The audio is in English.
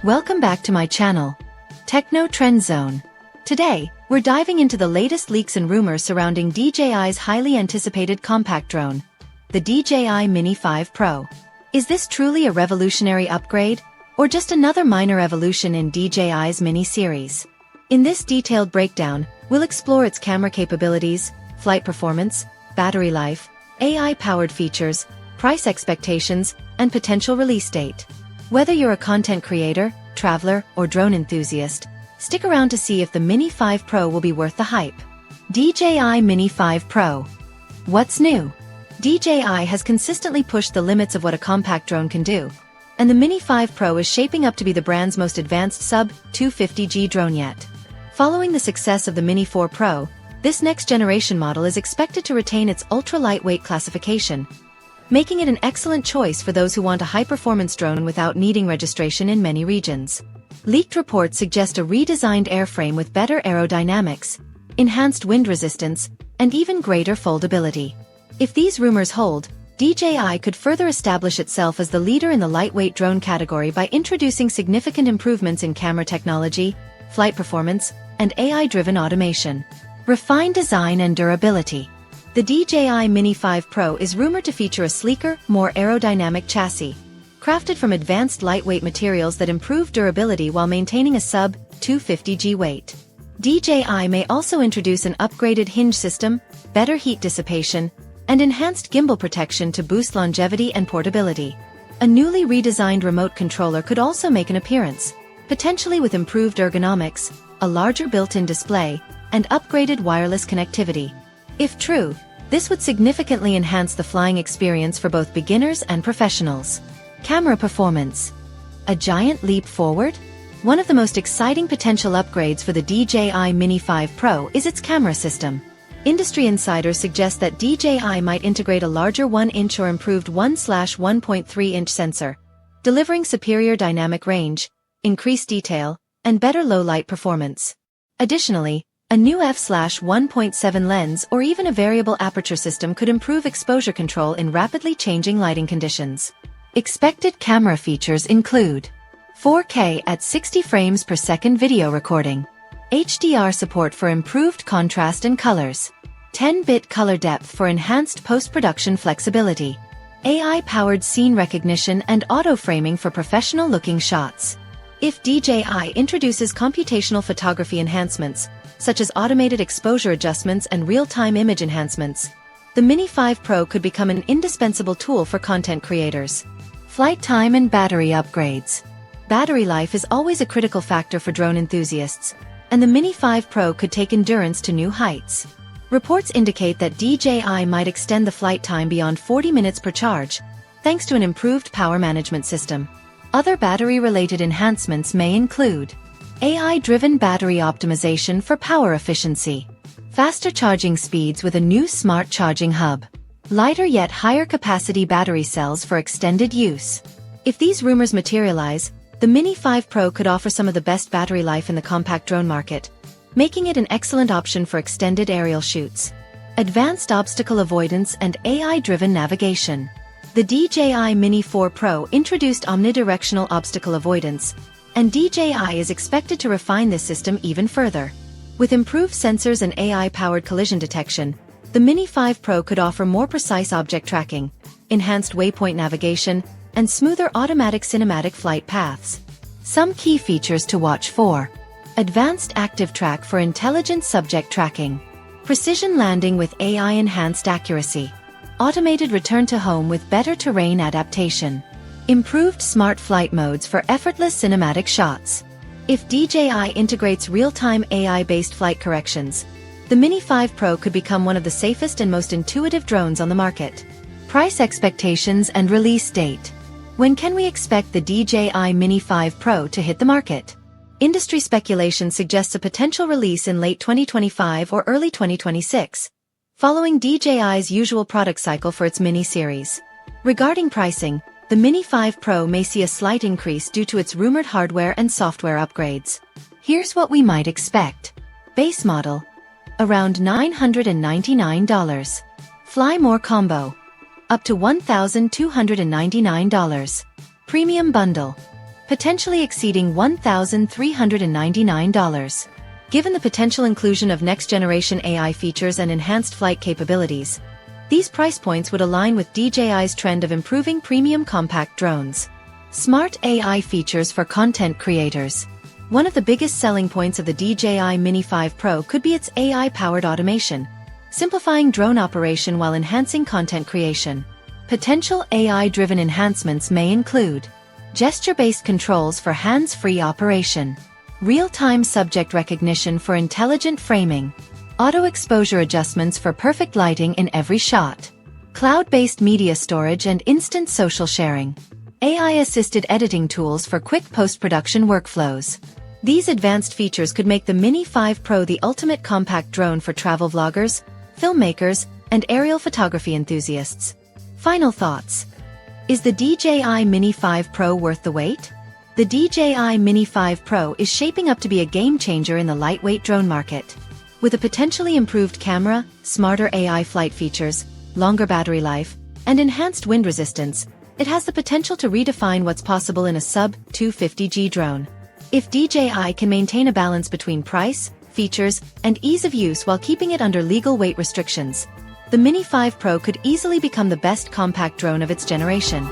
Welcome back to my channel, Techno Trend Zone. Today, we're diving into the latest leaks and rumors surrounding DJI's highly anticipated compact drone, the DJI Mini 5 Pro. Is this truly a revolutionary upgrade, or just another minor evolution in DJI's Mini series? In this detailed breakdown, we'll explore its camera capabilities, flight performance, battery life, AI-powered features, price expectations, and potential release date. Whether you're a content creator, traveler, or drone enthusiast, stick around to see if the Mini 5 Pro will be worth the hype. DJI Mini 5 Pro. What's new? DJI has consistently pushed the limits of what a compact drone can do, and the Mini 5 Pro is shaping up to be the brand's most advanced sub-250G drone yet. Following the success of the Mini 4 Pro, this next-generation model is expected to retain its ultra-lightweight classification, making it an excellent choice for those who want a high-performance drone without needing registration in many regions. Leaked reports suggest a redesigned airframe with better aerodynamics, enhanced wind resistance, and even greater foldability. If these rumors hold, DJI could further establish itself as the leader in the lightweight drone category by introducing significant improvements in camera technology, flight performance, and AI-driven automation. Refined design and durability. The DJI Mini 5 Pro is rumored to feature a sleeker, more aerodynamic chassis, crafted from advanced lightweight materials that improve durability while maintaining a sub-250G weight. DJI may also introduce an upgraded hinge system, better heat dissipation, and enhanced gimbal protection to boost longevity and portability. A newly redesigned remote controller could also make an appearance, potentially with improved ergonomics, a larger built-in display, and upgraded wireless connectivity. If true, this would significantly enhance the flying experience for both beginners and professionals. Camera performance. A giant leap forward? One of the most exciting potential upgrades for the DJI Mini 5 Pro is its camera system. Industry insiders suggest that DJI might integrate a larger 1-inch or improved 1/1.3-inch sensor, delivering superior dynamic range, increased detail, and better low-light performance. Additionally, a new f/1.7 lens or even a variable aperture system could improve exposure control in rapidly changing lighting conditions. Expected camera features include 4K at 60 frames per second video recording, HDR support for improved contrast and colors, 10-bit color depth for enhanced post-production flexibility, AI-powered scene recognition and auto-framing for professional-looking shots. If DJI introduces computational photography enhancements, such as automated exposure adjustments and real-time image enhancements, the Mini 5 Pro could become an indispensable tool for content creators. Flight time and battery upgrades. Battery life is always a critical factor for drone enthusiasts, and the Mini 5 Pro could take endurance to new heights. Reports indicate that DJI might extend the flight time beyond 40 minutes per charge, thanks to an improved power management system. Other battery-related enhancements may include AI-driven battery optimization for power efficiency, faster charging speeds with a new smart charging hub, lighter yet higher capacity battery cells for extended use. If these rumors materialize, the Mini 5 Pro could offer some of the best battery life in the compact drone market, making it an excellent option for extended aerial shoots. Advanced obstacle avoidance and AI-driven navigation. The DJI Mini 4 Pro introduced omnidirectional obstacle avoidance, and DJI is expected to refine this system even further. With improved sensors and AI-powered collision detection, the Mini 5 Pro could offer more precise object tracking, enhanced waypoint navigation, and smoother automatic cinematic flight paths. Some key features to watch for. Advanced Active Track for intelligent subject tracking. Precision landing with AI-enhanced accuracy. Automated return to home with better terrain adaptation. Improved smart flight modes for effortless cinematic shots. If DJI integrates real-time AI-based flight corrections, the Mini 5 Pro could become one of the safest and most intuitive drones on the market. Price expectations and release date. When can we expect the DJI Mini 5 Pro to hit the market? Industry speculation suggests a potential release in late 2025 or early 2026, following DJI's usual product cycle for its Mini series. Regarding pricing, the Mini 5 Pro may see a slight increase due to its rumored hardware and software upgrades. Here's what we might expect. Base model, around $999. Fly More Combo, up to $1,299. Premium Bundle, potentially exceeding $1,399. Given the potential inclusion of next-generation AI features and enhanced flight capabilities, these price points would align with DJI's trend of improving premium compact drones. Smart AI features for content creators. One of the biggest selling points of the DJI Mini 5 Pro could be its AI-powered automation, simplifying drone operation while enhancing content creation. Potential AI-driven enhancements may include gesture-based controls for hands-free operation, real-time subject recognition for intelligent framing, auto-exposure adjustments for perfect lighting in every shot, cloud-based media storage and instant social sharing, AI-assisted editing tools for quick post-production workflows. These advanced features could make the Mini 5 Pro the ultimate compact drone for travel vloggers, filmmakers, and aerial photography enthusiasts. Final thoughts. Is the DJI Mini 5 Pro worth the wait? The DJI Mini 5 Pro is shaping up to be a game-changer in the lightweight drone market. With a potentially improved camera, smarter AI flight features, longer battery life, and enhanced wind resistance, it has the potential to redefine what's possible in a sub-250G drone. If DJI can maintain a balance between price, features, and ease of use while keeping it under legal weight restrictions, the Mini 5 Pro could easily become the best compact drone of its generation.